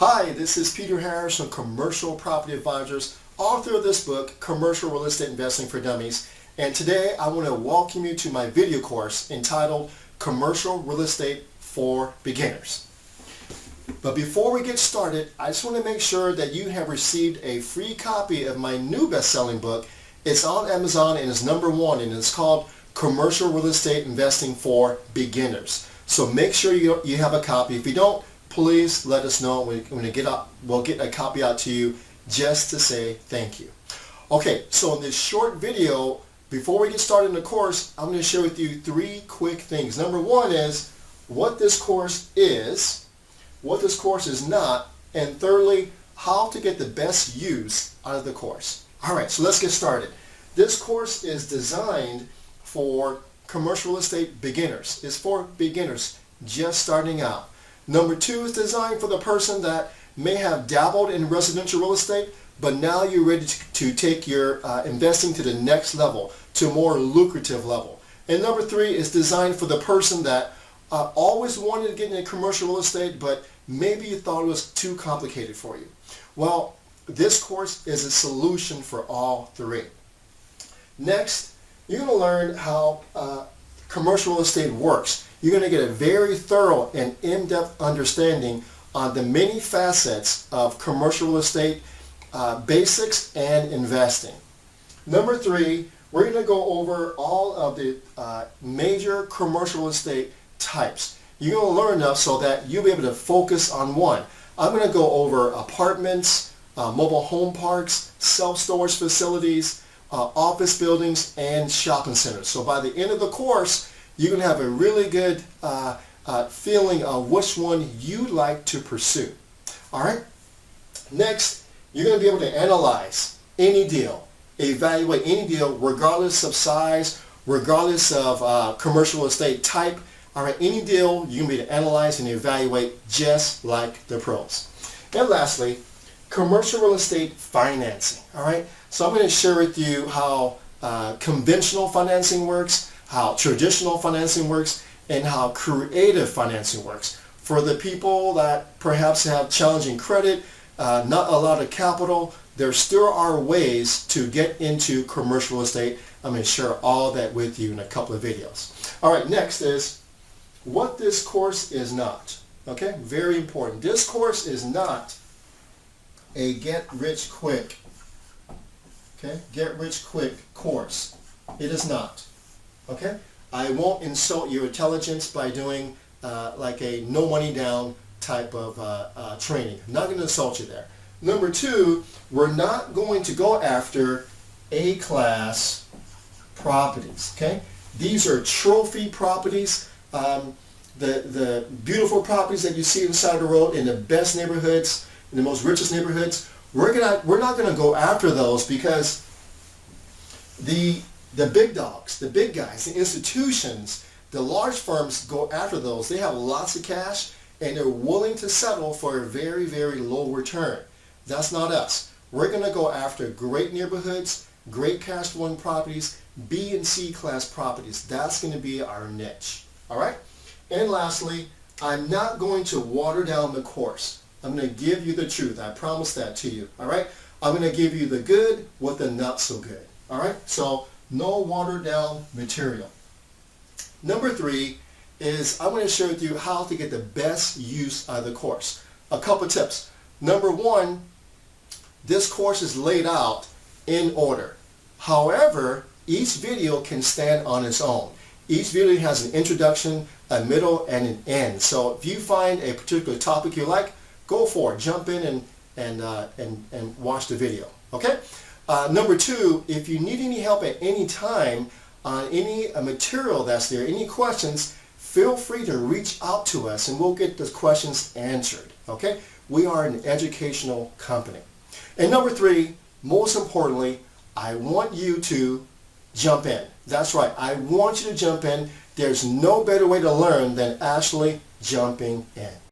Hi, this is Peter Harris from Commercial Property Advisors, author of this book, Commercial Real Estate Investing for Dummies. And today I want to welcome you to my video course entitled Commercial Real Estate for Beginners. But before we get started, I just want to make sure that you have received a free copy of my new best-selling book. It's on Amazon and it's #1 and it's called Commercial Real Estate Investing for Beginners. So make sure you have a copy. If you don't, please let us know. We'll get a copy out to you just to say thank you. Okay, so in this short video, before we get started in the course, I'm going to share with you 3 quick things. Number 1 is what this course is, what this course is not, and thirdly, how to get the best use out of the course. All right, so let's get started. This course is designed for commercial real estate beginners. It's for beginners just starting out. Number 2 is designed for the person that may have dabbled in residential real estate, but now you're ready to take your investing to the next level, to a more lucrative level. And number 3 is designed for the person that always wanted to get into commercial real estate, but maybe you thought it was too complicated for you. Well, this course is a solution for all 3. Next, you're going to learn how commercial real estate works. You're going to get a very thorough and in-depth understanding on the many facets of commercial real estate, basics, and investing. Number 3, we're going to go over all of the major commercial real estate types. You're going to learn enough so that you'll be able to focus on one. I'm going to go over apartments, mobile home parks, self-storage facilities, office buildings, and shopping centers. So by the end of the course, you're going to have a really good feeling of which one you'd like to pursue. All right? Next, you're going to be able to analyze any deal, evaluate any deal regardless of size, regardless of commercial real estate type. All right, any deal you're going to be able to analyze and evaluate just like the pros. And lastly, commercial real estate financing. All right? So I'm going to share with you how conventional financing works, how traditional financing works, and how creative financing works. For the people that perhaps have challenging credit, not a lot of capital, there still are ways to get into commercial real estate. I'm going to share all that with you in a couple of videos. All right, next is what this course is not. Okay, very important. This course is not a get-rich-quick, get-rich-quick course. It is not. Okay? I won't insult your intelligence by doing like a no money down type of training. I'm not going to insult you there. Number 2, we're not going to go after A-class properties. Okay? These are trophy properties. The beautiful properties that you see inside the road in the best neighborhoods, in the most richest neighborhoods. We're not going to go after those because the big dogs, the big guys, the institutions, the large firms go after those. They have lots of cash and they're willing to settle for a very, very low return. That's not us. We're going to go after great neighborhoods, great cash flowing properties, B and C class properties. That's going to be our niche. All right? And lastly, I'm not going to water down the course. I'm going to give you the truth. I promise that to you. All right? I'm going to give you the good with the not so good. All right? So no watered down material. Number 3 is I'm going to share with you how to get the best use out of the course. A couple tips. Number 1, this course is laid out in order. However, each video can stand on its own. Each video has an introduction, a middle, and an end. So if you find a particular topic you like, go for it. Jump in and watch the video. Okay? Number 2, if you need any help at any time on any material that's there, any questions, feel free to reach out to us and we'll get the questions answered. Okay? We are an educational company. And number 3, most importantly, I want you to jump in. That's right. I want you to jump in. There's no better way to learn than actually jumping in.